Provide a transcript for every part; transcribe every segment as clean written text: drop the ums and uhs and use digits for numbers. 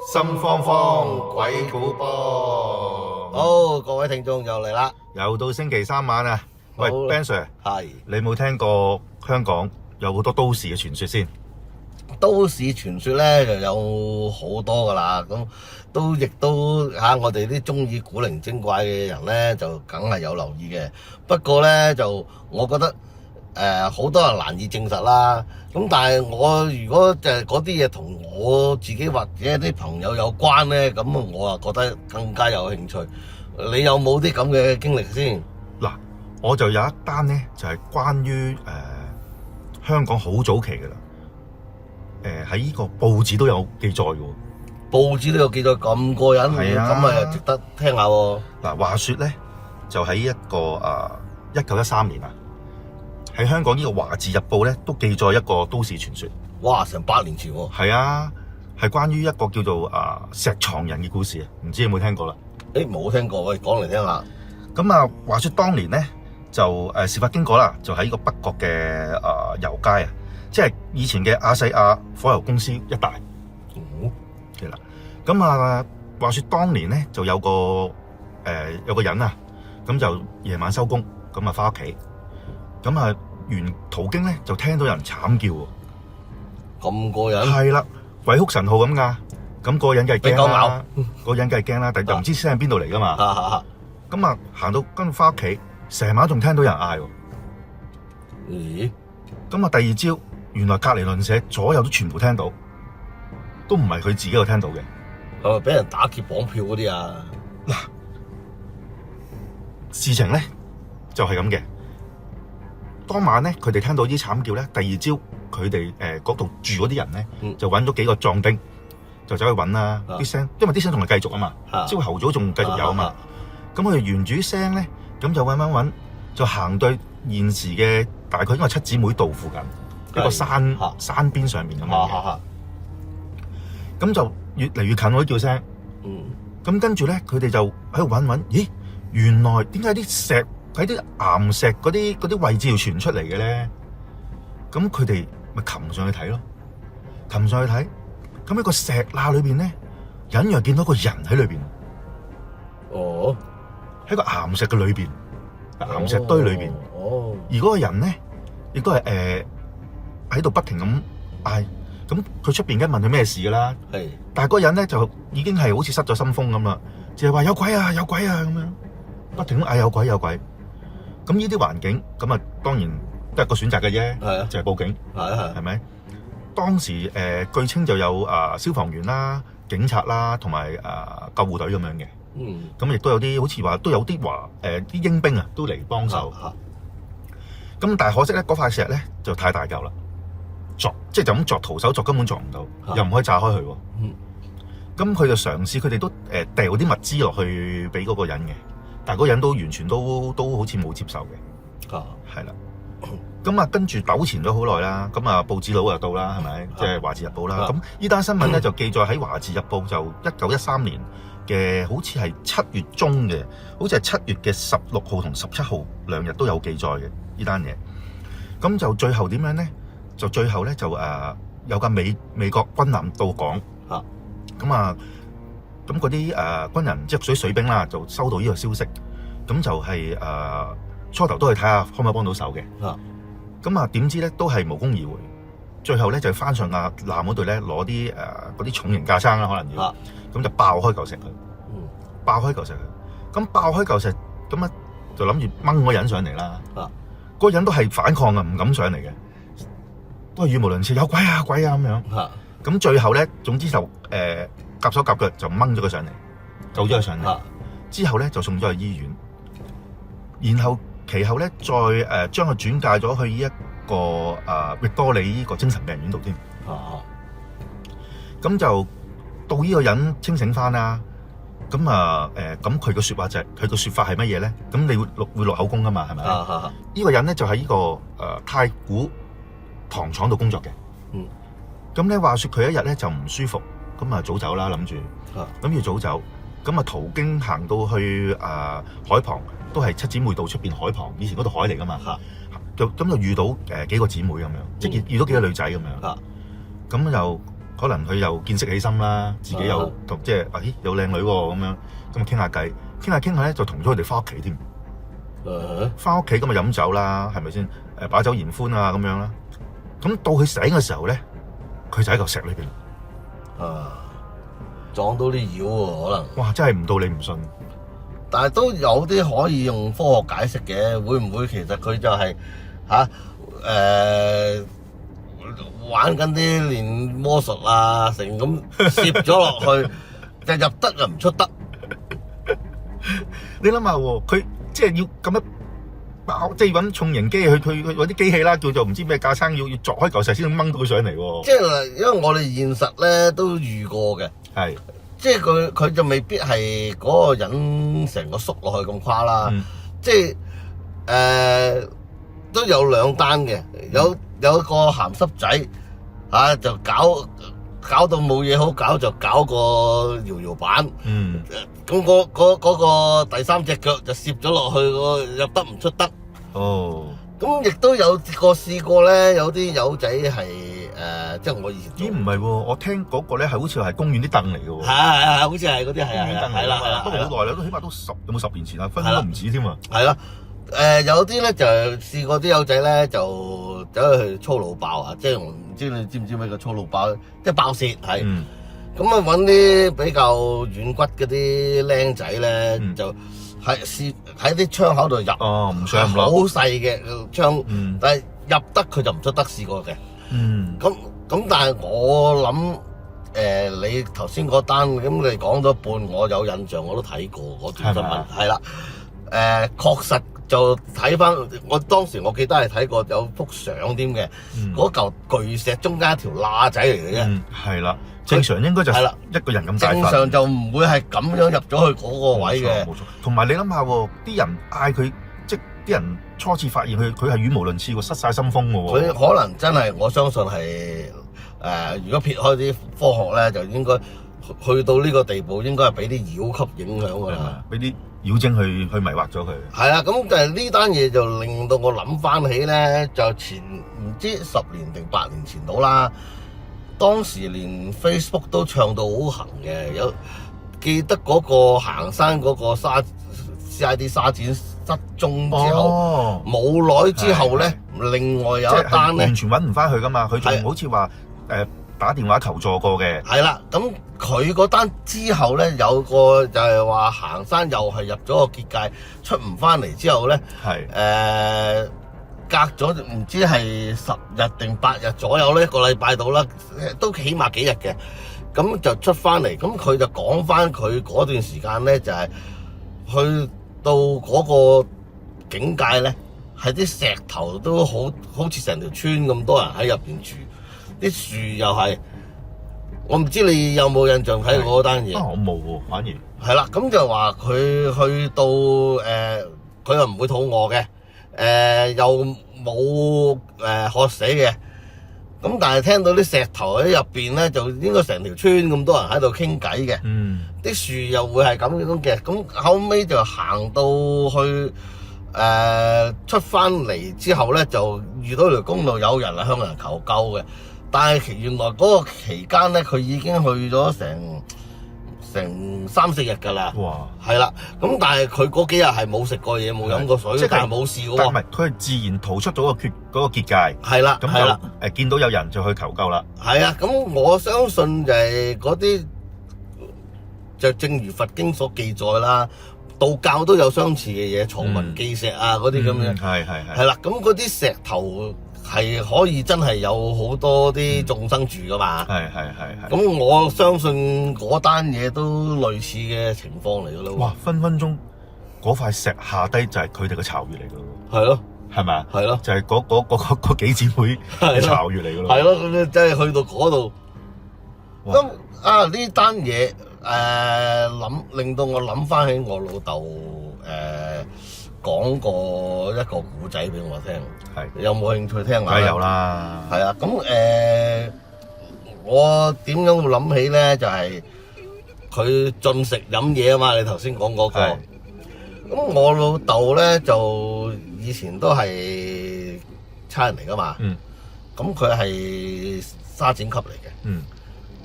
心慌慌鬼故波，好，各位聽眾又嚟啦，又到星期三晚啊！喂好，Ben Sir，係你有冇聽過香港有好多都市嘅傳說先？都市傳說咧就有好多噶啦，咁亦都我哋啲中意古靈精怪嘅人咧就梗係有留意嘅。不過咧就我覺得好多人難以證實啦。咁但係我如果就係嗰啲嘢同我自己或者啲朋友有關咧，咁我啊覺得更加有興趣。你有冇啲咁嘅經歷先？嗱，我就有一單咧，就係關於香港好早期嘅啦。喺呢個報紙都有記載嘅喎，報紙都有記載咁過癮，係啊，咁啊值得聽下喎。嗱，話說咧，就喺一個1913年啊，喺香港呢個《華字日報》咧都記載一個都市傳說。哇！成8年前喎。係啊，係關於一個叫做石床人嘅故事啊，唔知有冇聽過啦？冇聽過，喂，講嚟聽下。咁啊，話說當年咧就事發經過啦，就喺呢個北角嘅油街啊。即係以前嘅亞細亞火油公司一帶，係啦。咁話說當年咧就有個人啊，咁就夜晚收工，咁啊翻屋企，咁沿途經咧就聽到有人慘叫喎，咁過癮，係啦，鬼哭神號咁噶。咁嗰個人梗係驚啦，嗰個人梗係驚啦，但係又唔知聲喺邊度嚟噶嘛。咁行到跟住翻屋企，成晚仲聽到有人嗌喎。咦？咁第二朝。原來隔離鄰舍左右都全部聽到，都唔係佢自己有聽到嘅。係咪俾人打劫綁票嗰啲啊？嗱，事情咧就係咁嘅。當晚咧，佢哋聽到啲慘叫咧，第二朝佢哋嗰度住嗰啲人咧，就揾咗幾個壯丁，就走去揾啦啲聲，因為啲聲仲係繼續啊嘛，朝頭早仲繼續有啊嘛。咁佢哋沿住啲聲咧，咁就揾，就行到現時嘅大概應該係七姊妹道附近。一個山邊上面咁樣，咁就越嚟越近嗰啲叫聲。咁跟住咧，佢哋就喺度揾，咦？原來點解啲石喺啲岩石嗰啲位置要傳出嚟嘅咧？咁佢哋咪擒上去睇咯，擒上去睇。咁喺個石罅裏邊咧，隱約見到個人喺裏邊。哦，喺個岩石嘅裏邊，岩石堆裏邊。哦，而嗰個人咧，亦都係喺度不停咁嗌，咁佢出邊梗問佢咩事噶啦，係，但係嗰個人咧就已經係好似失咗心瘋咁啦，就係話有鬼啊有鬼啊咁樣，不停咁嗌有鬼有鬼。咁呢啲環境，咁啊當然都係個選擇嘅啫，係啊，就係報警，係咪？當時據稱就有消防員啦、警察啦，同埋救護隊咁樣嘅，咁亦都有啲好似話都有啲啲英兵啊都嚟幫手，咁但係可惜咧嗰塊石咧就太大嚿啦。即係就咁鑿徒手鑿根本鑿唔到，又唔可以炸開佢喎。咁佢就嘗試，佢哋都掉啲物資落去俾嗰個人嘅，但係嗰個人都完全都好似冇接受嘅。係啦。咁跟住糾纏咗好耐啦。咁報紙佬又到啦，係咪？即係《華字日報》啦。咁呢單新聞咧就記載喺《華字日報》，就1913年嘅，好似係7月中嘅，好似係7月嘅16號同17號2日都有記載嘅呢單嘢。咁就最後點樣咧？就最後咧就有架美國軍艦到港，咁嗰啲軍人即係水兵啦，就收到呢個消息，咁就係初頭都去睇下可唔可以幫到手嘅，咁點知咧都係無功而回，最後咧就翻上架艦嗰度咧攞啲嗰啲重型架撐啦，可能要，咁就爆開嚿石佢，爆開嚿石佢，咁爆開嚿石，咁啊就諗住掹個人上嚟啦，嗰個人都係反抗啊，唔敢上嚟嘅。都係語無倫次，有鬼啊鬼啊咁樣。咁最後咧，總之就夾手夾腳就掹咗佢上嚟，救咗佢上嚟。之後咧就送咗去醫院，然後其後咧再將佢轉介咗去呢一個域多利呢個精神病院度添。咁就到呢個人清醒翻啦。咁咁佢嘅説話就係佢嘅説法係乜嘢咧？咁你會落口供噶嘛？係咪？呢個人咧就喺呢個太古糖廠度工作嘅，咁咧話說佢一日咧就唔舒服，咁早走啦，諗住要早走，咁途經行到去海旁，都係七姊妹道出邊海旁，以前嗰度海嚟噶嘛，咁就遇到幾個姊妹咁樣，即係遇到幾個女仔咁樣，咁就可能佢又見識起心啦，自己又同即係有靚女喎咁樣，咁傾下偈，傾下咧就同咗佢哋翻屋企添。翻屋企咁啊飲酒啦，係咪先？把酒言歡啊咁樣啦。咁到佢醒嘅時候咧，佢就喺嚿石裏邊。撞到啲妖喎，可能。哇！真係唔到你唔信。但係都有啲可以用科學解釋嘅，會唔會其實佢就係玩緊啲練魔術啊，成咁攝咗落去，就入得又唔出得。你諗下喎，佢即係要咁樣爆，即係揾重型機去揾啲機器啦，叫做唔知咩架撐，要鑿開嚿石先掹到佢上嚟喎。即係因為我哋現實咧都遇過嘅，係即係佢就未必係嗰個人成個縮落去咁誇啦。即係都有兩單嘅，有個鹹濕仔就搞到冇嘢好搞，就搞個搖搖板。咁嗰個第三隻腳就攝咗落去，入得唔出得。咁亦都有個試過咧，有啲友仔係即係我以前。唔係喎，我聽嗰個咧係好似係公園啲凳嚟嘅喎。係，好似係嗰啲係啦，不過好耐啦，都起碼都有冇10年前啊，分分都唔止添啊。係啦。有啲咧就試過啲友仔咧就走去粗魯爆啊！即係我唔知你知唔知咩叫粗魯爆？即係爆竊係。咁揾啲比較軟骨嗰啲僆仔咧，就喺啲窗口度入。唔上唔落。好細嘅窗，但係入得佢就唔出得，試過嘅。咁但係我諗你頭先嗰單咁你講咗半，我有印象，我都睇過嗰段新聞。係啦，確實。就睇翻，我當時我記得係睇過有幅相添嘅，嗰嚿巨石中間一條罅仔嚟嘅啫。係啦，正常應該就係一個人咁大份。正常就唔會係咁樣入咗去嗰個位嘅。冇錯。同埋你諗下喎，啲人嗌佢，即係啲人初次發現佢係語無倫次喎，失晒心風喎。佢可能真係，我相信係如果撇開啲科學咧，就應該去到呢個地步，應該係俾啲妖級影響㗎啦，俾啲妖精去迷惑咗佢。係啊，咁但係呢單嘢就令到我諗翻起咧，就前唔知10年定8年前到啦。當時連 Facebook 都唱到好行嘅，有記得嗰個行山嗰個CID 沙展失蹤之後，冇耐之後咧，另外有一單咧，完全揾唔翻佢噶嘛，佢仲好似話打電話求助過嘅。係啦，咁佢嗰單之後咧，有個就係話行山又係入咗個結界，出唔翻嚟之後咧，隔咗唔知係10日定8日左右咧，一個禮拜到啦，都起碼幾日嘅，咁就出翻嚟。咁佢就講翻佢嗰段時間咧，就係去到嗰個境界咧，係啲石頭都好似成條村咁多人喺入邊住。啲樹又係，我唔知你有冇印象睇過嗰單嘢？我冇喎，反而係啦。咁就話佢去到佢又唔會肚餓嘅，又冇渴死嘅。咁但係聽到啲石頭喺入邊咧，就應該成條村咁多人喺度傾偈嘅。啲樹又會係咁樣嘅。咁後尾就行到去出翻嚟之後咧，就遇到條公路有人係向人求救嘅。但係原來嗰個期間咧，佢已經去咗成3-4日㗎啦。哇！係啦，咁但係佢嗰幾日係冇食過嘢，冇飲過水，即係冇事喎。但係佢係自然逃出咗個結界。係啦，咁就見到有人就去求救啦。係啊，咁我相信就係嗰啲就正如佛經所記載啦，道教都有相似嘅嘢，藏文記石啊嗰啲咁樣。係啦，咁嗰啲石頭係可以真係有好多啲眾生住噶嘛？係。咁我相信嗰單嘢都類似嘅情況嚟噶咯。哇！分分鐘嗰塊石下低就係佢哋嘅巢穴嚟噶咯。係咯，係咪啊？係咯，就係嗰幾姊妹嘅巢穴嚟噶咯。係咯，咁真係去到嗰度。咁呢單嘢令到我諗翻起我老豆講過一個古仔俾我聽，有冇興趣聽下？梗係有啦。係啊，咁我點樣會諗起咧？就係佢進食飲嘢啊嘛！你頭先講嗰個。咁我老豆咧就以前都係差人嚟噶嘛。咁佢係沙展級嚟嘅。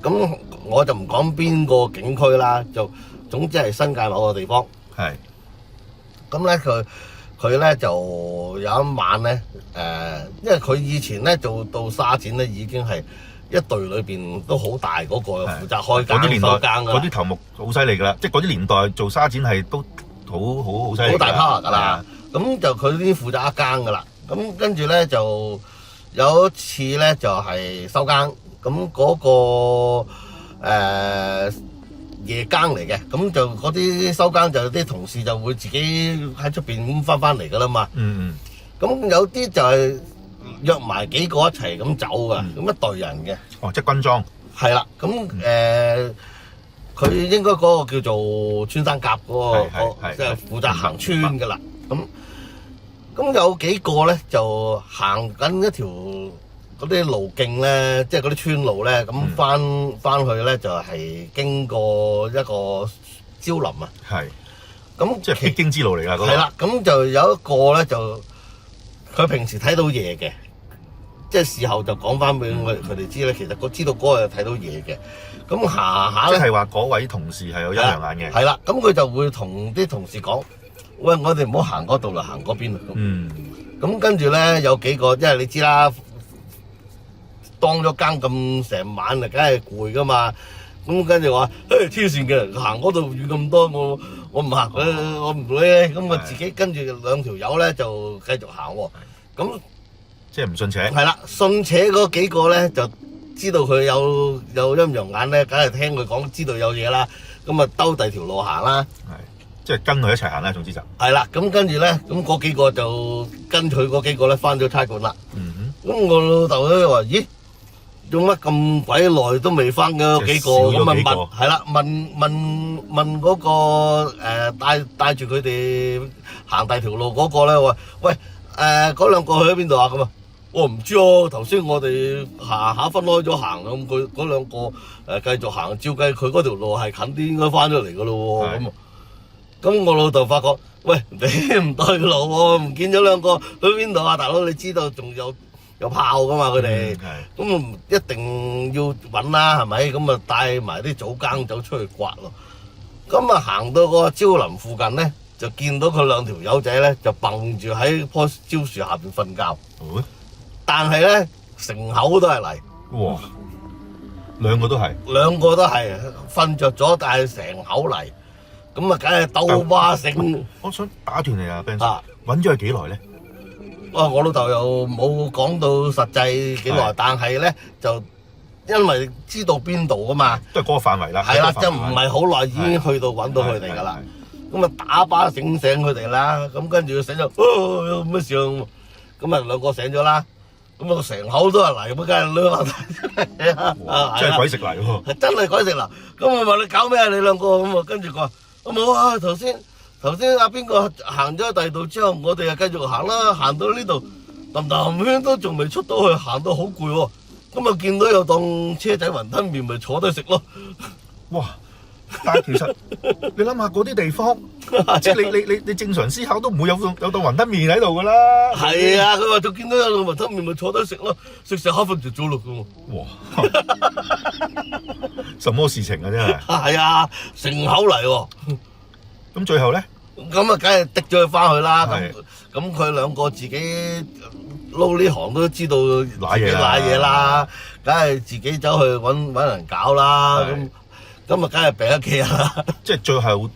咁我就唔講邊個景區啦，就總之係新界某個地方。係咁咧佢咧就有一晚咧因為佢以前咧做到沙展咧已經係一隊裏邊都好大嗰個負責開嗰啲年代收更㗎啦嗰啲頭目好犀利㗎啦，即係嗰啲年代做沙展係都好犀利㗎啦，好大 power 㗎啦係啊。咁就佢呢啲負責一更㗎啦。咁跟住咧就有一次咧就係收更，咁嗰個夜更嚟嘅，咁就嗰啲收更就啲同事就會自己喺出邊咁翻嚟㗎啦嘛。嗯咁有啲就係約埋幾個一齊咁走㗎，咁一隊人嘅。哦，即係軍裝。係啦，咁佢應該嗰個叫做穿山甲嗰個，即係負責行村㗎啦。咁有幾個咧就行緊一條嗰啲路徑咧，即係嗰啲村路咧，咁翻去咧就係經過一個蕉林啊。係。咁即係必經之路嚟㗎嗰個。係啦，咁就有一個咧就佢平時睇到嘢嘅。即係事後就講翻俾佢哋知咧，其實我知道嗰日睇到嘢嘅。咁行下咧，即係話嗰位同事係有陰陽眼嘅。係啦，咁佢就會同啲同事講：喂，我哋唔好行嗰度啦，行嗰邊啦。咁跟住咧有幾個，因為你知啦，當咗更咁成晚啊，梗係攰噶嘛。咁跟住話：黐線嘅，行嗰度遠咁多，我唔行，我唔會。咁我自己跟住兩條友咧就繼續行喎。咁即係唔信邪。係啦，信邪嗰幾個咧就知道佢有陰陽眼咧，梗係聽佢講，知道有嘢啦。咁啊兜第二條路行啦。係，即係跟佢一齊行啦。總之就係啦。咁跟住咧，咁嗰幾個就跟佢嗰幾個咧翻咗差館啦。咁我老豆咧話：咦，做乜咁鬼耐都未翻嘅幾個？咁啊問係啦，問嗰個帶住佢哋行第二條路嗰個咧話：喂，嗰兩個去咗邊度啊？咁啊？我唔知哦，頭先我哋行下分開咗行，咁佢嗰兩個繼續行，照計佢嗰條路係近啲，應該翻咗嚟噶咯喎。咁我老豆發覺，喂，你唔對路喎，唔見咗兩個去邊度啊？大佬，你知道仲有炮噶嘛佢哋，咁一定要揾啦，係咪？咁啊帶埋啲早更走出去刮咯。咁啊行到個蕉林附近咧，就見到佢兩條友仔咧就蹦住喺棵蕉樹下邊瞓覺。但係咧，成口都係泥。哇！兩個都係瞓着咗，但係成口泥。咁啊，梗係兜巴醒。我想打斷你啊 Ben Sir，揾咗佢幾耐咧？我老豆又冇講到實際幾耐，但係咧就因為知道邊度噶嘛，都係嗰個範圍啦。係啦，即係唔係好耐已經去到揾到佢哋噶啦。咁啊打巴醒佢哋啦。咁跟住佢醒咗，有乜事啊？咁啊兩個醒咗啦。咁啊，成口都係泥，咁梗係攣下睇，真係鬼食泥喎！係真係鬼食泥。咁我問你搞咩啊？你兩個咁啊，跟住佢話：我冇啊，頭先阿邊個行咗第二度之後，我哋就繼續行啦，行到呢度氹圈都仲未出到去，行到好攰喎。咁啊，見到有檔車仔雲吞麵，咪坐低食咯。哇！但係其實你諗下嗰啲地方，即係你正常思考都唔會有檔雲吞麵喺度噶啦。係啊，佢話就見到有檔雲吞麵咪坐低食咯，食食下瞓就咗咯咁。哇！什麼事情啊真係？係啊，成口嚟喎。咁最後咧？咁啊，梗係滴咗佢翻去啦。咁佢兩個自己撈呢行都知道自己賴嘢啦，梗係自己走去揾人搞啦。咁啊，梗係病一企啦！即係最後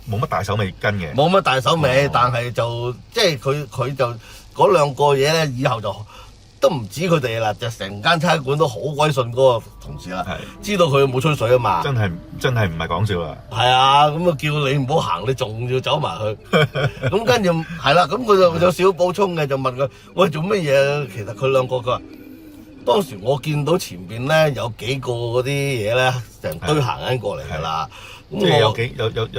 冇乜大手尾跟嘅，冇乜大手尾，但係就即係佢就嗰兩個嘢咧，以後就都唔止佢哋啦，就成間差館都好鬼信嗰個同事啦，知道佢冇吹水啊嘛！真係唔係講笑啦！係啊，咁啊叫你唔好行，你仲要走埋去。咁跟住係啦，咁佢就有少補充嘅，就問佢：喂，做乜嘢？其實佢兩個佢話。當時我見到前邊咧有幾個嗰啲嘢咧，成堆行緊過嚟㗎啦。即係有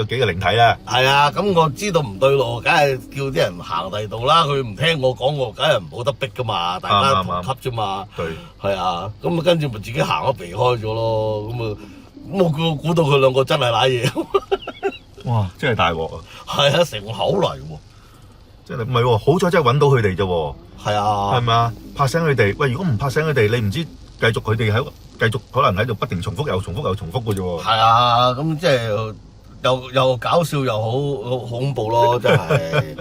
幾個靈體啦。係啊，咁我知道唔對路，梗係叫啲人行第度啦。佢唔聽我講，我梗係唔好得逼㗎嘛。大家同級啫嘛。對。係啊，咁啊跟住咪自己行咗避開咗咯。咁我估到佢兩個真係瀨嘢。哇！真係大鑊啊！係啊，成口嚟喎。真係唔係喎，好彩真係揾到佢哋啫喎。係啊，係咪啊？拍醒佢哋，喂！如果唔拍醒佢哋，你唔知繼續佢哋繼續可能喺度不停重複又重複又重複嘅啫喎。係啊，咁即係又搞笑又好恐怖咯，真係。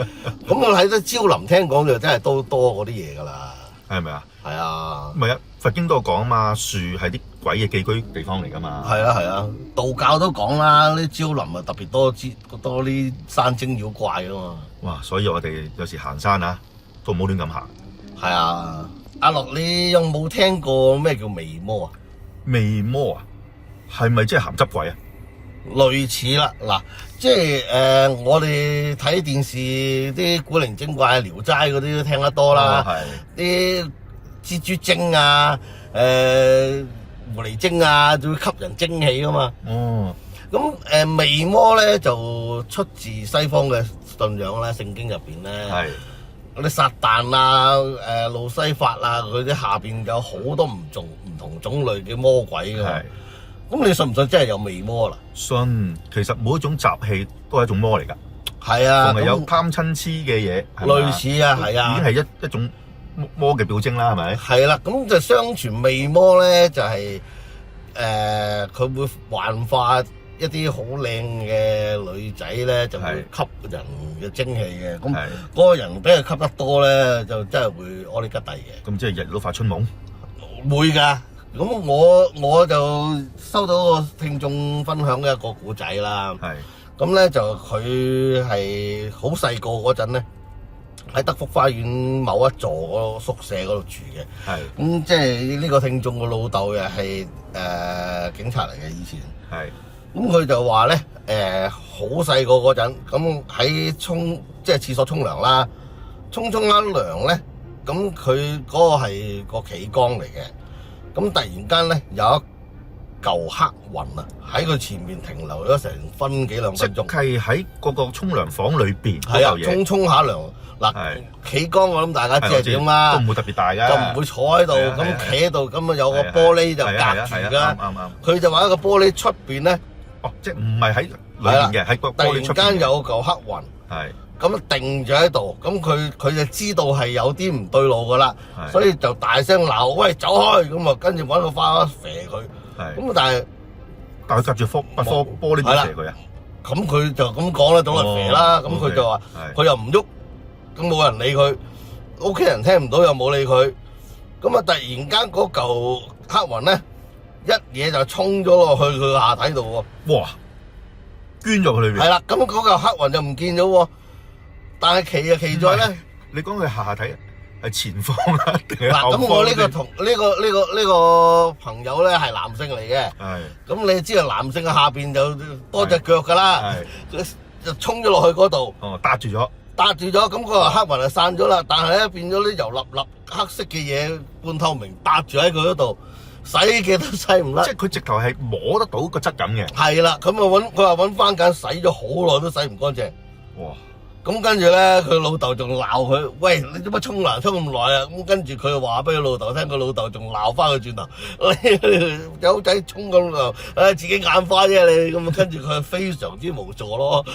咁我喺得蕉林聽講就真係多嗰啲嘢㗎啦。係咪啊？係啊，唔係啊，佛經都有講啊嘛，樹係啲鬼嘅寄居地方嚟㗎嘛。係啊，道教都講啦，啲蕉林啊特別多啲山精妖怪㗎嘛。哇！所以我哋有時行山啊，都唔好亂咁行。係啊，阿樂你有冇聽過咩叫魅魔啊？魅魔啊，係咪即係鹹濕鬼啊？類似啦，嗱，即係我哋睇電視啲古靈精怪、聊齋嗰啲都聽得多啦，啲蜘蛛精啊、狐狸精啊，就會吸人精氣噶嘛。哦，咁魅魔咧就出自西方嘅信仰啦，聖經入邊咧，係嗰啲撒旦啊、路西法啊，佢啲下邊有好多唔同種類嘅魔鬼噶嘛。咁你信唔信真係有魅魔啦？信，其實每一種習氣都係一種魔嚟㗎。係啊，仲係有貪嗔痴嘅嘢，類似啊，係啊，已經係一種魔嘅表徵啦，係咪？係啦，咁就相傳魅魔咧就係佢會幻化一啲好靚嘅女仔咧，就會吸人嘅精氣嘅。咁嗰個人俾佢吸得多咧，就真係會屙啲吉地嘅。咁即係日日都發春夢？會㗎。咁我就收到個聽眾分享嘅一個故仔啦。係。咁咧就佢係好細個嗰陣咧，喺德福花園某一座嗰個宿舍嗰度住嘅。係。咁即係呢個聽眾個老豆又係警察嚟嘅以前。係。咁佢就話咧好細個嗰陣，咁喺即係廁所沖涼啦，沖一涼咧，咁佢嗰個係個企缸嚟嘅。咁突然間咧有一嚿黑雲啊喺佢前面停留咗成分幾兩分鐘，即係喺嗰個沖涼房裏邊係啊，沖下涼嗱，企缸我諗大家知係點啦，都唔會特別大㗎，就唔會坐喺度咁企喺度，咁啊有個玻璃就隔住㗎，啱。佢就話喺個玻璃出邊咧，哦，即係唔係喺裏邊嘅，喺個玻璃出邊。突然間有嚿黑雲，係。咁定咗喺度，咁佢就知道係有啲唔對路噶啦，所以就大聲鬧，喂，走開！咁啊，跟住揾個花射佢。咁但係佢隔住玻璃點射佢啊？咁佢就咁講啦，總係射啦。咁佢就話佢又唔喐，咁冇人理佢，屋企人聽唔到又冇理佢。咁啊，突然間嗰嚿黑雲咧，一嘢就衝咗落去佢下體度喎。哇！捐咗佢裏邊。係啦，咁嗰嚿黑雲就唔見咗喎。但係奇在咧，你講佢下體係前方啊定係後方？嗱，咁我呢個朋友咧係男性嚟嘅，係。咁你知道男性嘅下邊就多隻腳㗎啦，係。就衝咗落去嗰度，哦，搭住咗，咁嗰個黑雲就散咗啦，但係咧變咗啲油粒粒黑色嘅嘢半透明搭住喺佢嗰度，洗嘅都洗唔甩。即係佢直頭係摸得到個質感嘅。係啦，咁啊佢話揾番梘洗咗好耐都洗唔乾淨。哇！咁跟住咧，佢老豆仲鬧佢，喂，你做乜沖涼沖咁耐啊？咁跟住佢就話俾佢老豆聽，佢老豆仲鬧翻佢轉頭，有仔沖咁涼，自己眼花啫你，咁跟住佢非常之無助咯。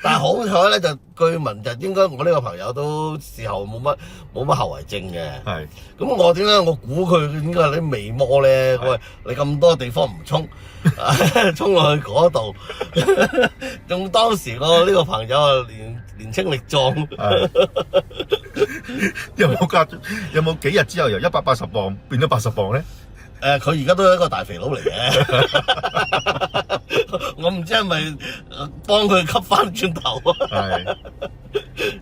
但係好彩咧，就據聞就應該我呢個朋友都事後冇乜後遺症嘅。係。咁我點解我估佢應該係啲魅魔咧？喂，你咁多地方唔沖，沖落去嗰度，仲當時呢個朋友啊年青力壯，有冇幾日之後由180磅變咗80磅咧？佢而家都係一個大肥佬嚟嘅，我唔知係咪幫佢吸翻轉頭啊？係，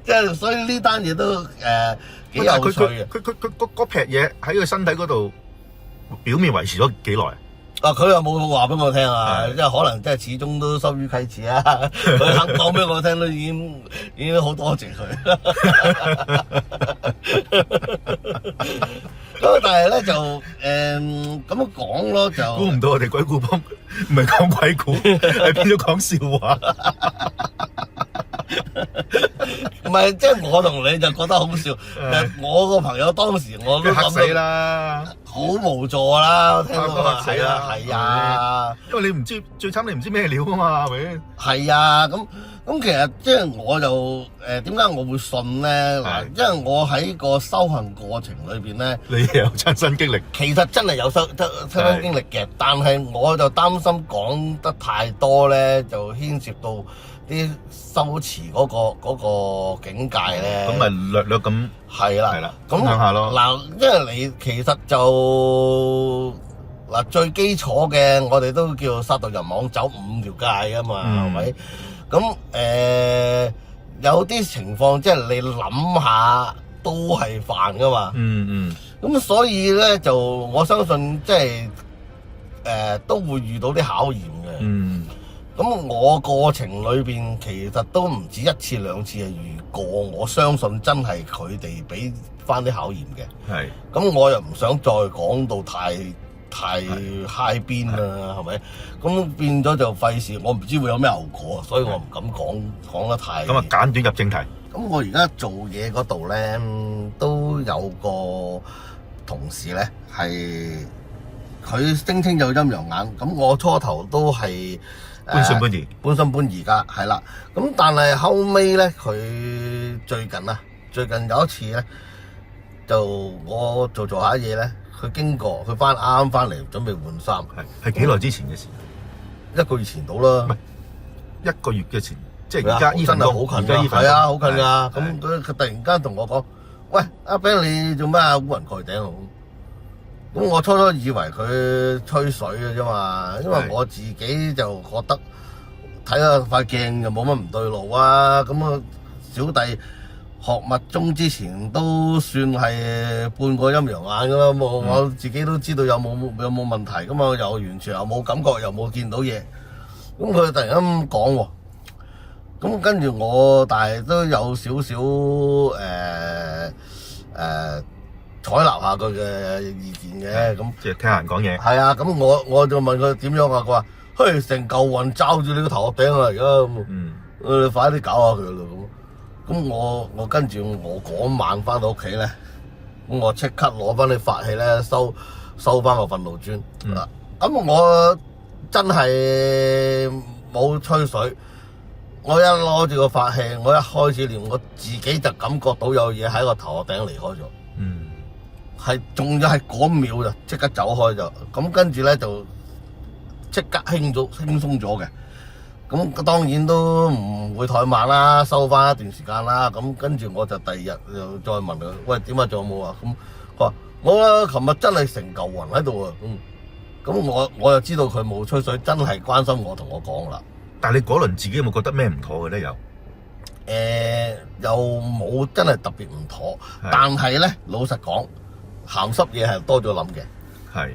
即係所以呢單嘢都幾有趣嘅。佢嗰撇嘢喺佢身體嗰度表面維持咗幾耐？啊！佢又冇話俾我聽啊，即係可能即係始終都羞於啟齒啊。佢肯講俾我聽都已經好多謝佢。咁但係咧就咁樣講咯，就估唔到我哋鬼故幫唔係講鬼故，係變咗講笑話。唔係，即係我同你就覺得好笑，但我個朋友當時我都嚇死啦，好無助啦，聽到嚇死啦，係啊，因為你唔知最慘，你唔知咩料啊嘛，係咪？係啊，咁咁其實即係我就點解我會信咧？嗱，因為我喺個修行過程裏邊咧，你有親身經歷，其實真係有親身經歷嘅，但係我就擔心講得太多咧，就牽涉到啲修持嗰個境界咧。咁咪略略咁係啦，係啦，咁分享下咯。嗱，因為你其實就嗱最基礎嘅，我哋都叫殺到人網走5條界啊嘛，係咪？咁有啲情況即係你諗下都係煩噶嘛。咁所以咧就我相信即係都會遇到啲考驗嘅。咁我過程裏邊其實都唔止1次2次係遇過，我相信真係佢哋俾翻啲考驗嘅。係。咁我又唔想再講到太 high 邊啦，係咪？咁變咗就費事，我唔知會有咩後果，所以我唔敢講得太。咁啊，簡短入正題。咁我而家做嘢嗰度咧，都有個同事咧，係佢聲稱有陰陽眼。咁我初頭都係半信半疑，半信半疑㗎，係啦。咁但係後尾咧，佢最近有一次咧，就我做下嘢咧。佢經過，佢啱啱翻嚟，準備換衫。係幾耐之前嘅事？1個月前到啦。唔係1個月嘅前，即係而家真係好近㗎。係啊，好近㗎。咁佢突然間同我講：喂，阿 Ben 你做咩啊？烏雲蓋頂。咁我初以為佢吹水嘅啫嘛，因為我自己就覺得睇下塊鏡就冇乜唔對路啊。咁啊，小弟學密宗之前都算係半個陰陽眼噶啦，我自己都知道有冇問題，咁啊又完全又冇感覺，又冇見到嘢。咁佢突然間咁講喎，咁跟住我，但係都有少少採納下佢嘅意見嘅，咁即係聽人講嘢。係啊，咁我就問佢點樣啊？佢話：嘿，成嚿雲罩住你個頭殼頂啊！而家你快啲搞下佢啦咁。咁我跟住我嗰晚翻到屋企咧，咁我即刻攞翻啲法器咧收翻個憤怒磚。咁我真係冇吹水，我一攞住個法器，我一開始練，我自己就感覺到有嘢喺個頭殼頂離開咗。係仲要係嗰秒就即刻走開咗。咁跟住咧就即刻輕鬆咗嘅。咁當然都唔會太慢啦，收翻一段時間啦。咁跟住我就第2日又再問佢：喂，點啊？仲有冇啊？咁佢話：我啊，琴日真係成嚿雲喺度啊！咁我就知道佢冇吹水，真係關心我同我講啦。但係你嗰輪自己有冇覺得咩唔妥嘅咧？又冇真係特別唔妥，但係咧老實講，鹹濕嘢係多咗諗嘅。係。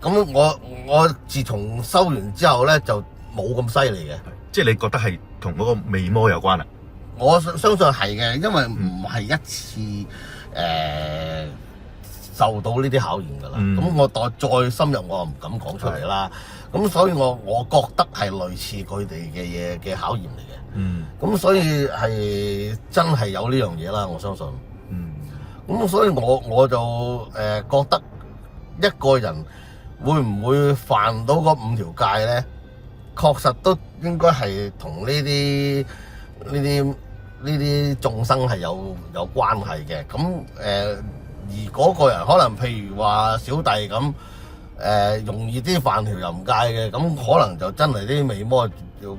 咁我自從收完之後咧就冇咁犀利嘅，即係你覺得係同嗰個魅魔有關啊？我相信係嘅，因為唔係一次受到呢啲考驗㗎啦。咁我再深入，我唔敢講出嚟啦。咁所以我覺得係類似佢哋嘅嘢嘅考驗嚟嘅。咁所以係真係有呢樣嘢啦，我相信。咁所以我就覺得一個人會唔會犯到嗰5條界咧？確實都應該係同呢啲眾生係有關係嘅。咁而嗰個人可能譬如話小弟咁容易啲犯條淫戒嘅，咁可能就真係啲魅魔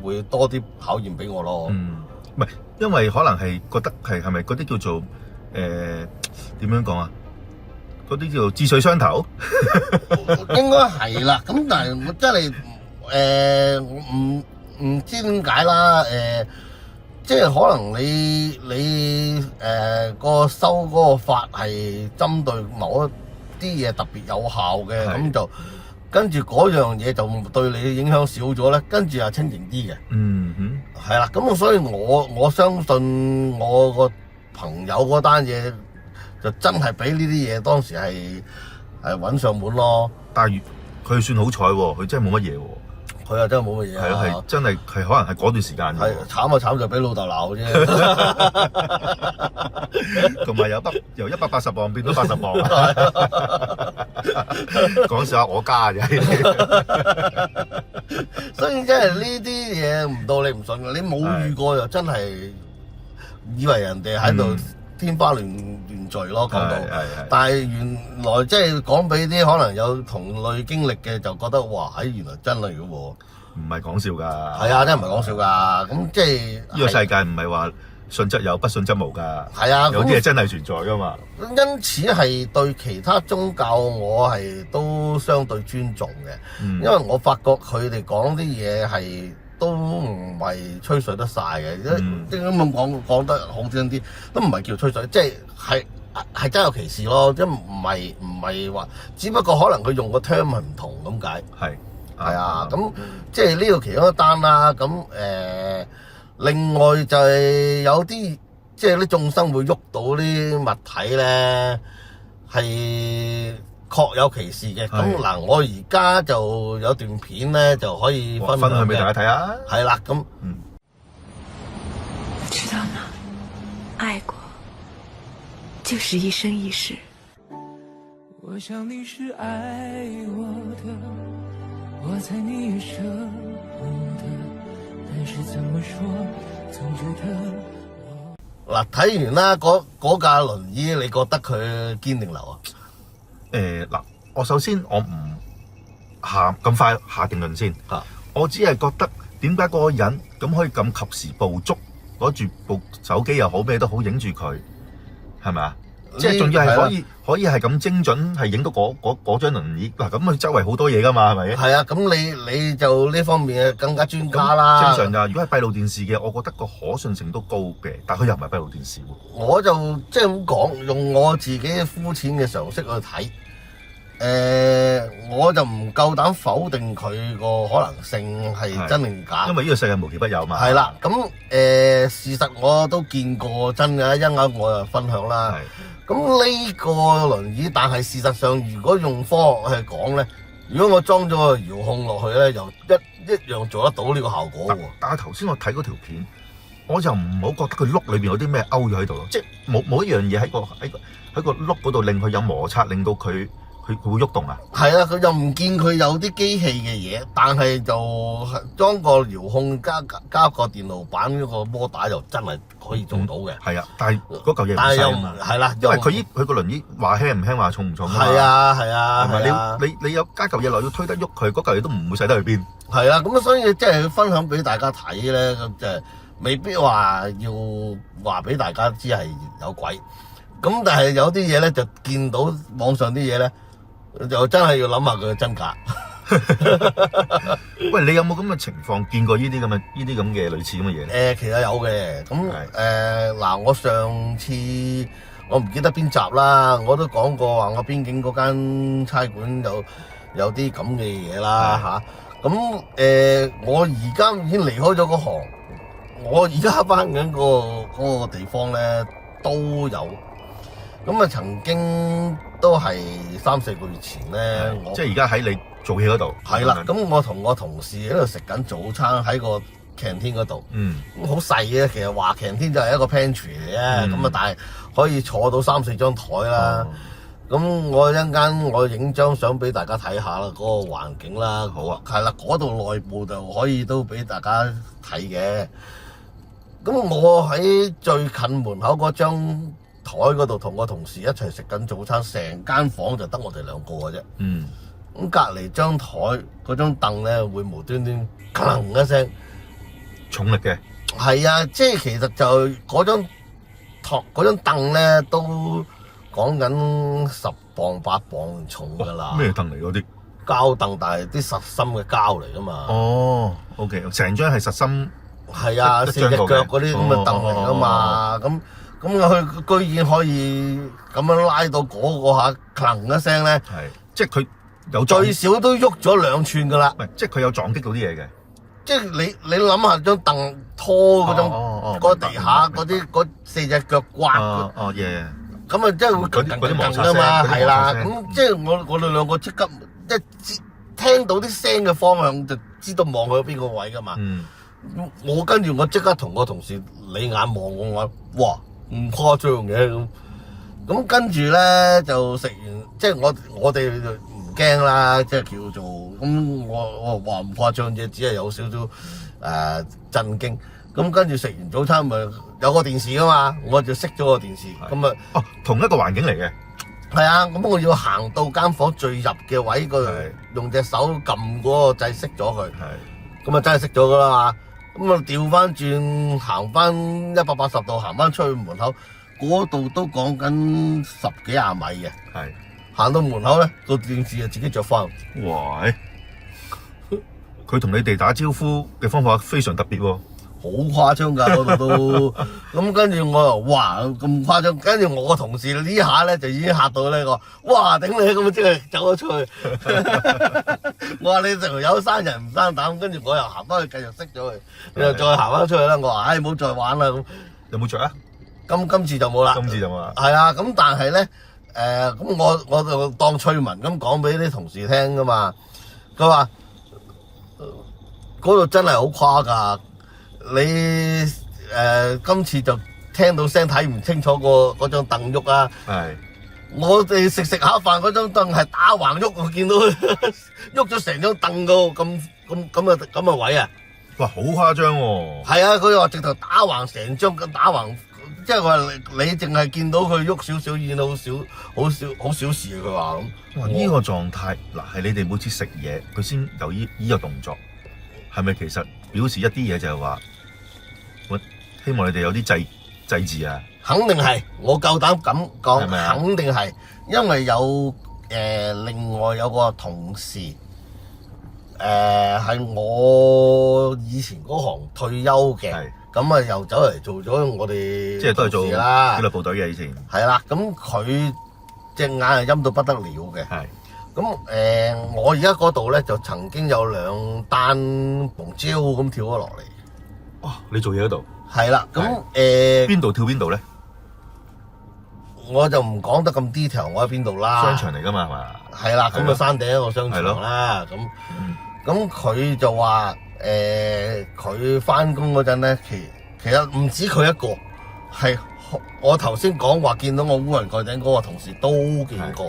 會多啲考驗俾我咯。唔係，因為可能係覺得係咪嗰啲叫做點樣講啊？嗰啲叫做志趣相投，應該係啦。咁但係我真係。唔知點解啦，即係可能你個收嗰個法係針對某一啲嘢特別有效嘅，咁就跟住嗰樣嘢就對你影響少咗咧，跟住又清靜啲嘅。係啦，咁所以我相信我個朋友嗰單嘢就真係俾呢啲嘢當時係揾上門咯。但係佢算好彩喎，佢真係冇乜嘢喎。佢又真係冇乜嘢啊！係真係可能係嗰段時間。係慘就慘就俾老豆鬧啫。同埋由180磅變到80磅。講笑下我家啫。所以真係呢啲嘢唔到你唔信嘅，你冇遇過就真係以為人哋喺度天花亂墜咯，講到。但係原來即係講俾啲可能有同類經歷嘅，就覺得哇，原來真係嘅喎，唔係講笑㗎。係啊，真係唔係講笑㗎。咁即係呢個世界唔係話信則有，不信則無㗎。係啊，有啲嘢真係存在㗎嘛。因此係對其他宗教我係都相對尊重嘅，因為我發覺佢哋講啲嘢係都唔係吹水得晒嘅，即係咁講得好聽啲，都唔係叫吹水，即係真有其事咯，即係唔係話，只不過可能佢用個 term 係唔同咁解。係啊，咁即係呢個其中一單啦。咁另外就係有啲即係啲眾生會喐到啲物體咧，係確有其事嘅。咁嗱，我而家就有段片咧，就可以分享俾大家睇下。係啦，咁知道嗎？愛過就是一生一世。我想你是愛我的，我猜你也捨不得，但是怎麼說總覺得嗱，睇完啦，嗰架輪椅，你覺得佢堅定流啊？嗱，我首先我唔咁快下定論先。我只係覺得點解嗰個人咁可以咁及時捕捉，攞住部手機又好咩都好影住佢，係咪啊？即係仲要係可以係咁精準，係影到嗰張輪椅嗱。咁佢周圍好多嘢噶嘛，係咪？係啊，咁你就呢方面更加專家啦。正常㗎，如果係閉路電視嘅，我覺得個可信性都高嘅，但佢又唔係閉路電視喎。我就即係咁講，用我自己嘅膚淺嘅常識去睇，我就唔夠膽否定佢個可能性係真定假，因為呢個世界無奇不有嘛。係啦，咁事實我都見過真嘅，一陣間我就分享啦。咁呢個輪椅，但係事實上，如果用科學去講咧，如果我裝咗個遙控落去咧，又一樣做得到呢個效果喎。但係頭先我睇嗰條片，我就唔好覺得佢轆裏邊有啲咩勾咗喺度咯，即係冇一樣嘢喺個轆嗰度令佢有摩擦，令到佢會喐動啊。係啊，佢又唔見佢有啲機器嘅嘢，但係就裝個遙控加個電路板嗰個摩打，就真係可以做到嘅。係啊，但係嗰嚿嘢唔細啊嘛。係啦，因為佢個輪椅話輕唔輕，話重唔重啊嘛。係啊，係咪？你有加嚿嘢落要推得喐佢，嗰嚿嘢都唔會使得去邊。係啊，咁所以即係分享俾大家睇咧，咁就未必話要話俾大家知係有鬼。咁但係有啲嘢咧，就見到網上啲嘢咧，就真係要諗下佢嘅真假。喂，你有冇咁嘅情況見過呢啲咁嘅類似咁嘅嘢？其實有嘅。咁嗱，我上次我唔記得邊集啦，我都講過話我邊境嗰間差館有啲咁嘅嘢啦嚇。咁我而家已經離開咗嗰行，我而家翻緊嗰個地方咧都有。咁啊，曾經都係3-4個月前咧，即係而家喺你做戲嗰度。係啦，咁我同我同事喺度食緊早餐喺個 canteen 嗰度。咁好細嘅，其實話 canteen 就係一個 pantry 嚟嘅。咁啊，但係可以坐到3-4張台啦。咁我一陣間我影張相俾大家睇下啦，嗰個環境啦。好啊。係啦，嗰度內部就可以都俾大家睇嘅。咁我喺最近門口嗰張台嗰度同我同事一齊食緊早餐，成間房就得我哋兩個嘅啫。咁隔離張台嗰張凳咧，會無端端吭一聲，重力嘅。係啊，即係其實就嗰張凳咧，都講緊10磅8磅重㗎啦。咩凳嚟嗰啲？膠凳，但係啲實心嘅膠嚟㗎嘛。哦，OK，成張係實心。係啊，4隻腳嗰啲咁嘅凳嚟㗎嘛。咁佢居然可以咁樣拉到嗰下吭一聲咧，係即係佢有最少都喐咗2寸噶啦，即係佢有撞擊到啲嘢嘅，即係你諗下張凳拖嗰種嗰地下嗰4隻腳刮，咁啊即係會嗰啲摩擦聲啊嘛，係啦，咁即係我哋兩個即刻一聽到啲聲嘅方向就知道望去邊個位噶嘛，我跟住我即刻同個同事你眼望我話，哇！唔誇張嘅咁跟住咧就食完，即係我哋唔驚啦，即係叫做咁我話唔誇張啫，只係有少少震驚。咁跟住食完早餐咪有個電視噶嘛，我就熄咗個電視。咁啊，哦，同一個環境嚟嘅。係啊，咁我要行到間房最入嘅位嗰度，用隻手撳嗰個掣熄咗佢。係，咁啊真係熄咗噶啦嘛。咁啊調翻轉行翻180度行翻出去門口，嗰度都講緊10幾20米嘅。係，行到門口咧，個電視就自己着翻。哇！佢同你哋打招呼嘅方法非常特別喎。好誇張㗎嗰度都，咁跟住我又哇咁誇張，跟住我個同事呢下咧就已經嚇到呢個，哇頂你咁即係走咗出去，我話你條友生人唔生膽，跟住我又行翻去繼續熄咗佢，又再行翻出去啦，我話唉唔好再玩啦咁，有冇着啊？今次就冇啦，今次就冇啦，係啊，咁但係咧咁我就當趣聞咁講俾啲同事聽㗎嘛，佢話嗰度真係好誇㗎。你今次就聽到聲睇唔清楚嗰張凳喐啊！係，我哋食下飯嗰張凳係打橫喐，我見到喐咗成張凳個咁嘅位啊！哇，好誇張喎！係啊，佢話直頭打橫成張打橫，即係話你淨係見到佢喐少少，已經好小事啊！佢話咁。哇！呢個狀態嗱，係你哋每次食嘢佢先有呢個動作，係咪其實表示一啲嘢就係話？我希望你哋有啲祭祀啊！肯定係，我夠膽咁講，係肯定係，因為有另外有個同事係我以前嗰行退休嘅，咁啊又走嚟做咗我哋即係都係做紀律部隊嘅以前。係啦，咁佢隻眼係陰到不得了嘅。係，咁我而家嗰度咧就曾經有2單紅椒咁跳咗落嚟。哇！你做嘢嗰度係啦，咁邊度跳邊度咧？我就唔講得咁 detail，我喺邊度啦？商場嚟㗎嘛，係嘛？係啦，咁啊山頂一個商場啦，咁佢就話佢返工嗰陣咧，其實唔止佢一個，係我頭先講話見到我烏雲蓋頂嗰個同事都見過，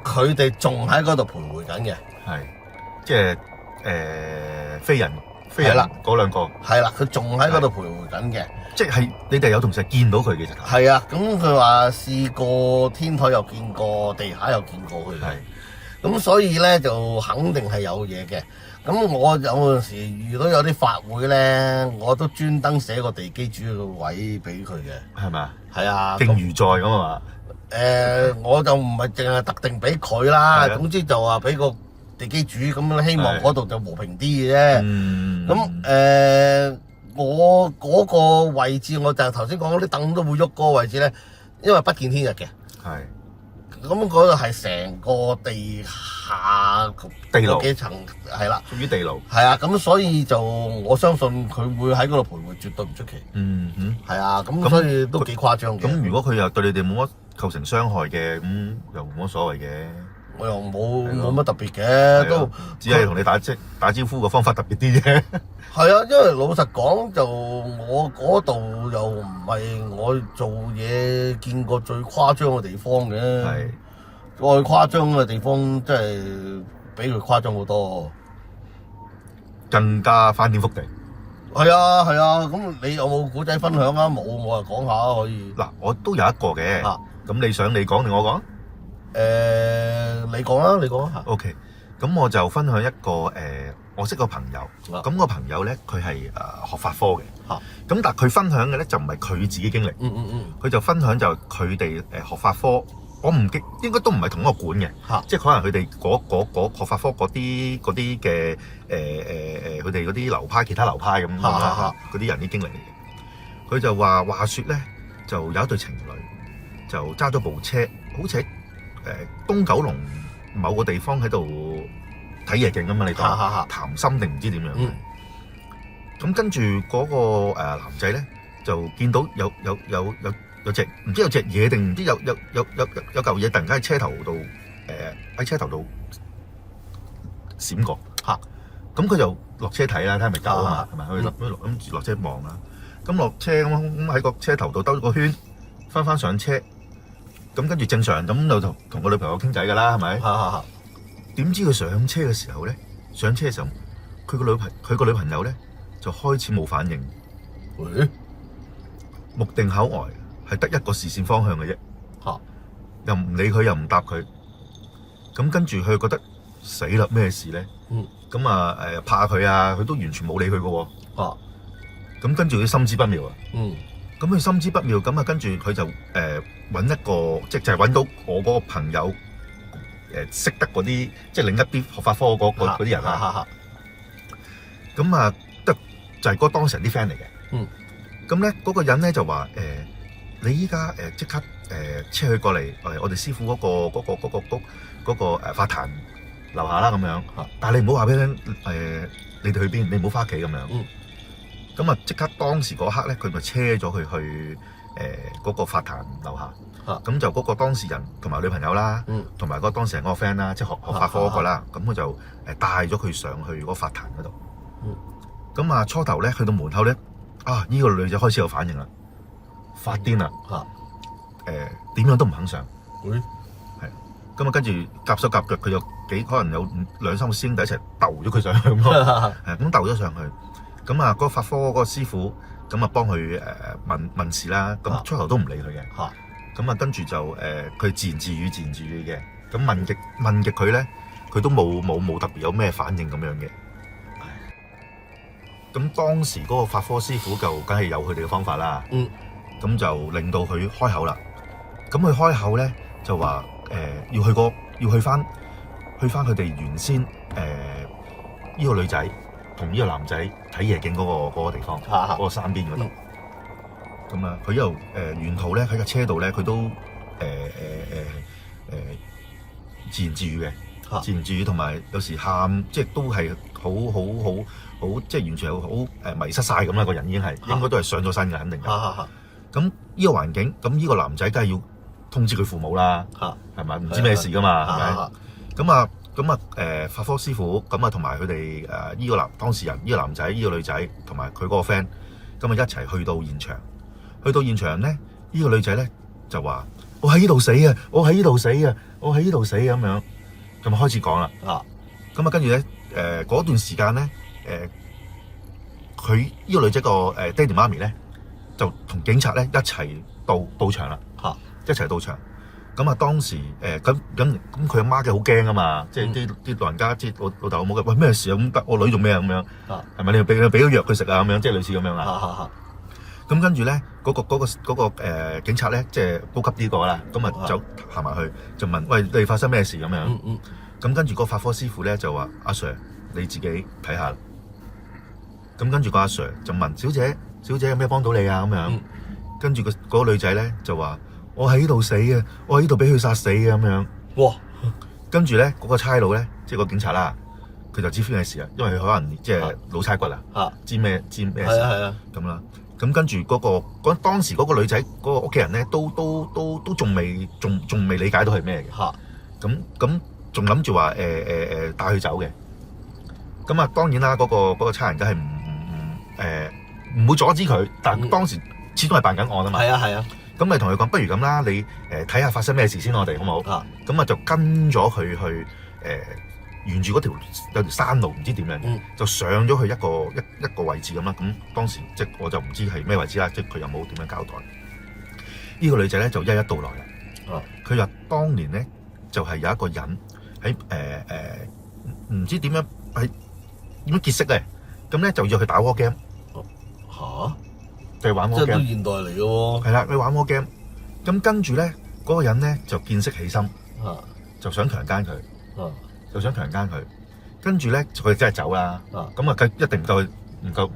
佢哋仲喺嗰度徘徊緊嘅，係即係飛人。係啦，嗰兩個係啦，佢仲喺嗰度徘徊緊嘅，即係你哋有同事見到佢嘅直頭。係啊，咁佢話試過天台又見過，地下又見過佢。係，咁所以咧就肯定係有嘢嘅。咁我有陣時遇到有啲法會咧，我都專登寫個地基主嘅位俾佢嘅。係咪啊？係啊，敬如在咁啊嘛。我就唔係淨係特定俾佢啦，總之就話俾個地基主咁，希望嗰度就和平啲嘅啫。咁我嗰個位置，我就係頭先講嗰啲凳都會喐嗰個位置咧，因為不見天日嘅。係。咁嗰度係成個地下有幾層，係啦，屬於地牢。係啊，咁所以就我相信佢會喺嗰度徘徊，絕對唔出奇。嗯哼。係啊，咁所以都幾誇張嘅。咁如果佢又對你哋冇乜構成傷害嘅，咁又冇乜所謂嘅。我又冇乜特別嘅，都只係同你打招呼嘅方法特別啲啫。係啊，因為老實講，就我嗰度又唔係我做嘢見過最誇張嘅地方嘅。係，再誇張嘅地方真係比佢誇張好多，更加翻天覆地。係啊，係啊，咁你有冇古仔分享啊？冇，我就講下可以。嗱，我都有一個嘅。咁你想你講定我講？你講啦，你講下。OK，咁我就分享一個我識個朋友，咁個朋友咧佢係學法科嘅，咁但係佢分享嘅咧就唔係佢自己經歷，佢就分享就佢哋學法科，我唔記應該都唔係同一個館嘅，即係可能佢哋嗰學法科嗰啲嘅佢哋嗰啲流派，其他流派咁嗰啲人啲經歷嚟嘅。佢就話説咧，就有一對情侶就揸咗部車，好似喺東九龍某個地方喺度睇夜景啊嘛，你講談心定唔知點樣？咁跟住嗰個男仔咧就見到有隻唔知有隻嘢定唔知有嚿嘢突然間喺車頭度閃過嚇，咁佢就落車睇啦，睇係咪狗啊嘛，係咪？佢諗住落車望啦，咁落車咁喺個車頭度兜咗個圈，翻上車。咁跟住正常咁就同個女朋友傾偈㗎啦，係咪？點知佢上車嘅時候咧，佢個女朋友咧就開始冇反應，喂，目定口呆，係得一個視線方向嘅啫，又唔理佢，又唔答佢。咁跟住佢覺得死啦，咩事咧？咁啊怕佢啊，佢都完全冇理佢嘅喎。咁跟住佢心知不妙啊。咁佢心知不妙，咁啊跟住佢就揾一個，即係揾到我嗰個朋友識得嗰啲，即係另一啲學法科嗰啲人啊。咁啊得就係嗰當事人啲 friend 嚟嘅。咁咧嗰個人咧就話你依家即刻車佢過嚟我哋師傅嗰個法壇樓下啦咁樣。但係你唔好話俾佢聽你哋去邊，你唔好翻屋企咁樣。咁啊即刻當時嗰刻咧，佢咪車咗佢去嗰個法壇樓下。咁就嗰個當事人同埋女朋友啦，同埋嗰個當事人嗰個 friend 啦，即係學法科嗰個啦。咁佢就帶咗佢上去嗰個法壇嗰度。咁啊初頭咧去到門口咧，呢個女仔開始有反應啦，發癲啦，點樣都唔肯上。係咁啊，跟住夾手夾腳，佢有可能有2-3個師兄弟一齊鬥咗佢上去咁咯。咁鬥咗上去。咁啊，嗰個法科嗰個師傅咁啊幫佢問事啦。咁初頭都唔理佢嘅。咁啊跟住就佢自言自語嘅。咁問極佢咧，佢都冇特別有咩反應咁樣嘅。咁當時嗰個法科師傅就梗係有佢哋嘅方法啦。咁就令到佢開口啦。咁佢開口咧就話要去翻佢哋原先呢個女仔同呢個男仔睇夜景嗰個地方，嗰個山邊嗰度。咁啊，佢一路沿途咧喺架車度咧，佢都自言自語嘅，同埋有時喊，即係都係好，即係完全係好迷失晒咁啦。個人已經係應該都係上咗身嘅，肯定嘅。咁呢個環境，咁呢個男仔梗係要通知佢父母啦，係咪？唔知咩事噶嘛，係咪？咁啊，法科師傅咁啊，同埋佢哋呢個當事人，呢個男仔，呢個女仔，同埋佢嗰個 friend，咁啊一齊去到現場。去到現場咧，呢個女仔咧就話：我喺呢度死啊！我喺呢度死啊！我喺呢度死咁樣，咁啊開始講啦。咁啊跟住咧，嗰段時間咧，佢呢個女仔個爹哋媽咪咧就同警察咧一齊到場啦。一齊到場。咁啊當時咁佢阿媽嘅好驚啊嘛，即係啲老人家知老豆老母嘅，喂咩事啊？咁得我女做咩啊？咁樣係咪你俾咗藥佢食啊？咁樣即係類似咁樣啊。咁跟住咧，嗰個警察咧，即係高級啲個啦，咁啊就行埋去就問：喂，你發生咩事咁樣？咁跟住個法科師傅咧就話：阿 Sir，你自己睇下。咁跟住個阿 Sir 就問：小姐有咩幫到你啊？咁樣。跟住嗰個女仔咧就話：我喺呢度死啊！我喺呢度俾佢殺死啊！咁樣。哇！跟住咧嗰個差佬咧，即係個警察啦，佢就知咩事啊，因為佢可能即係老差骨啊，知咩事咁啦。咁跟住當時嗰個女仔嗰個屋企人咧，都仲未理解到係咩嘅。咁仲諗住話帶佢走嘅。咁啊當然啦，嗰個差人梗係唔會阻止佢，但當時始終係辦緊案啊嘛。咁你同佢講，不如咁啦，你睇下發生咩事先，我哋好唔好？咁啊就跟咗佢去沿住嗰有條山路，唔知點樣，就上咗去一個位置咁啦。咁當時即係我就唔知係咩位置啦，即係佢又冇點樣交代。呢個女仔咧就一一道來啦。佢話當年咧就係有一個人喺唔知點樣結識嘅，咁咧就約佢打 war game。就係玩 war game。即係都現代嚟嘅喎。係啦，佢玩 war game。咁跟住咧，嗰個人咧就見識起心，就想強姦佢。跟住咧佢真係走啦。咁啊，一定唔夠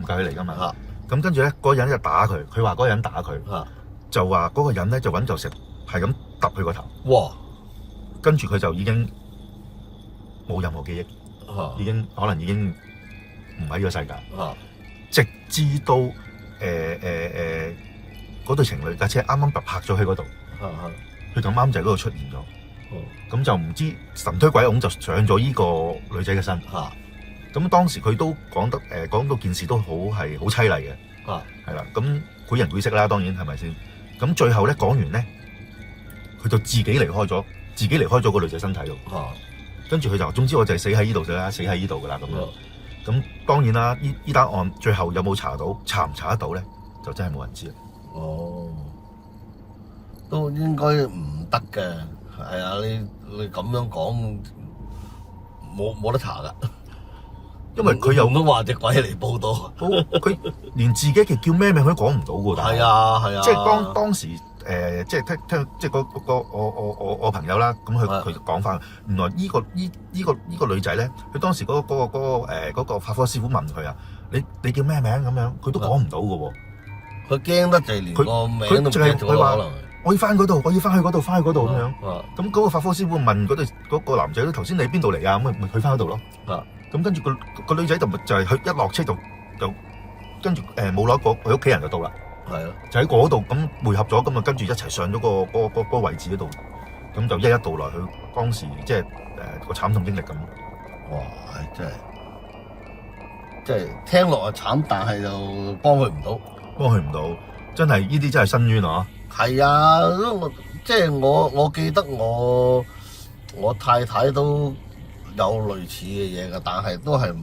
佢嚟噶嘛。咁跟住咧，嗰個人就打佢。佢話嗰個人打佢，就話嗰個人咧就揾嚿石係咁揼佢個頭。哇！跟住佢就已經冇任何記憶，可能已經唔喺呢個世界。直至到嗰對情侶架車啱啱泊咗喺嗰度，佢咁啱就喺嗰度出現咗。咁就唔知神推鬼拱就上咗依個女仔嘅身。咁當時佢都講到件事都係好淒厲嘅。係啦，咁繪人繪色啦，當然係咪先？咁最後咧講完咧，佢就自己離開咗個女仔身體度。跟住佢就總之我就係死喺呢度㗎啦，死喺呢度㗎啦咁樣。咁當然啦，呢單案最後有冇查到，查唔查得到咧，就真係冇人知啦。哦，都應該唔得嘅，係啊！你咁樣講冇得查㗎，因為佢又唔通話隻鬼嚟報道，佢連自己嘅叫咩名佢都講唔到㗎。係啊係啊，即係當時即係聽即係我朋友啦，咁佢講翻，原來呢個女仔咧，佢當時嗰個法科師傅問佢啊，你叫咩名咁樣，佢都講唔到㗎喎。佢驚得滯，連個名都唔記得咗可能。我要翻嗰度，我要翻去嗰度，翻去嗰度咁樣。咁嗰個法科師傅問嗰個男仔咧，頭先你邊度嚟啊？咁咪去翻嗰度咯。咁跟住個女仔就係佢一落車就跟住冇耐佢屋企人就到啦。係咯，就喺嗰度咁匯合咗，咁啊跟住一齊上咗個位置嗰度，咁就一一道來佢當時即係個慘痛經歷咁。哇！真係聽落係慘，但係就幫佢唔到。幫佢唔到，真係呢啲真係申冤啊！係啊，即係我記得我太太都有類似嘅嘢㗎，但係都係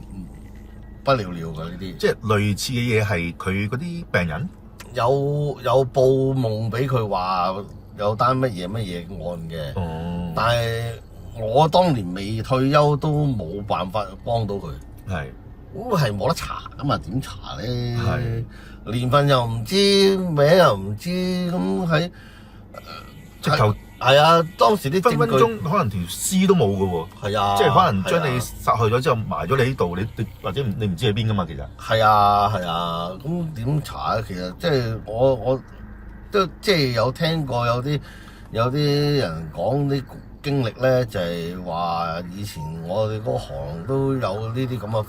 不了了㗎呢啲。即係類似嘅嘢係佢嗰啲病人有報夢俾佢話有單乜嘢案嘅，但係我當年未退休都冇辦法幫到佢。係咁係冇得查㗎嘛？點查咧？係年份又唔知，名又唔知，咁喺直頭係啊！當時啲分分鐘可能條屍都冇㗎喎。係啊，即係可能將你殺害咗之後埋咗你呢度，你或者你唔知喺邊㗎嘛？其實係啊係啊，咁點查咧？其實即係我都即係有聽過有啲人講啲經歷咧，就係話以前我哋嗰行都有呢啲咁嘅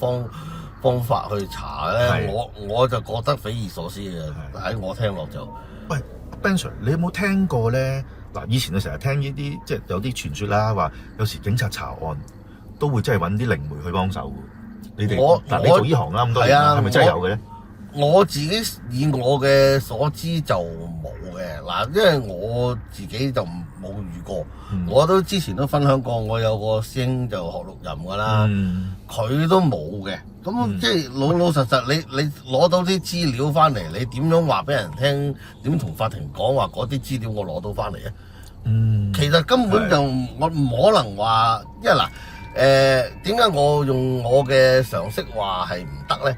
方法去查咧，我就覺得匪夷所思嘅。喺我聽落就，喂 Ben Sir， 你有冇聽過咧？嗱，以前你成日聽呢啲即係有啲傳說啦，話有時警察查案都會真係揾啲靈媒去幫手嘅。你哋嗱，你做呢行啦咁多年，係咪真係有嘅咧？我自己以我嘅所知就冇嘅嗱，因為我自己就冇遇過。我都之前都分享過，我有個師兄就學錄音㗎啦，佢都冇嘅。咁即係老老實實，你攞到啲資料翻嚟，你點樣話俾人聽？點同法庭講話嗰啲資料我攞到翻嚟啊？其實根本就我唔可能話，因為嗱點解我用我嘅常識話係唔得咧？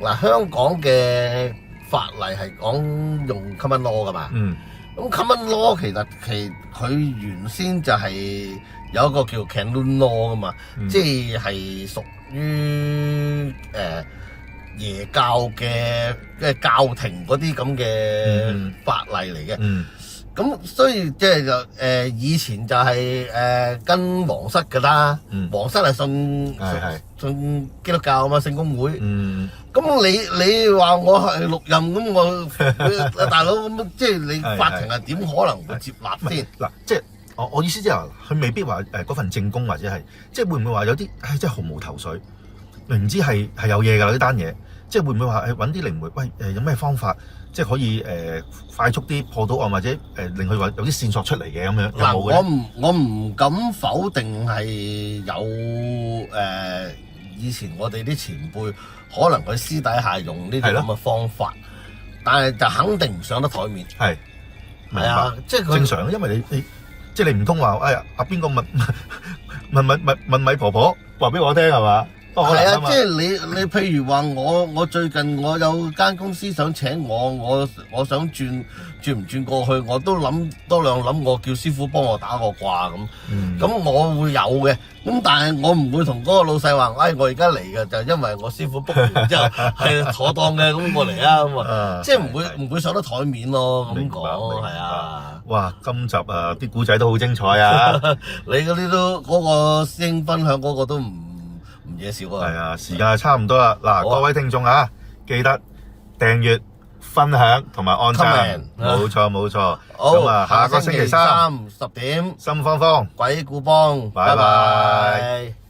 嗱，香港嘅法例係講用 common law 噶嘛，咁 common law 其實佢原先就係有一個叫 canon law 噶嘛，即係屬於耶教嘅教廷嗰啲咁嘅法例嚟嘅。咁所以即係就以前就係跟皇室㗎啦，皇室係信基督教啊嘛，聖公會。咁你話我係錄音咁，我大佬咁即係你法庭係點可能會接納先？嗱，即係我意思即係話，佢未必話嗰份證供或者係，即係會唔會話有啲真係毫無頭緒，明知係有嘢㗎呢單嘢，即係會唔會話揾啲靈媒？喂有咩方法？即係可以快速啲破到案，或者令佢話有啲線索出嚟嘅咁樣，有冇嘅？我唔敢否定係有以前我哋啲前輩可能佢私底下用呢啲咁嘅方法，但係就肯定唔上得台面。係啊，即係正常，因為你即係你唔通話阿邊個問米婆婆話俾我聽係嘛？係啊，即係你譬如話我最近我有間公司想請我想轉唔轉過去，我都多兩諗，我叫師傅幫我打個卦咁。咁我會有嘅，咁但係我唔會同嗰個老細話，我而家嚟嘅就因為我師傅 book 完之後係妥當嘅，咁我嚟啊咁啊，即係唔會上得台面咯。咁講係啊。哇，今集啲古仔都好精彩啊！你嗰啲都嗰個師兄分享嗰個都唔嘢少啊！係啊，時間係差唔多啦。嗱，各位聽眾啊，記得訂閱、分享同埋按讚，冇錯冇錯。咁啊，下個星期三10點，心慌慌鬼故幫，拜拜。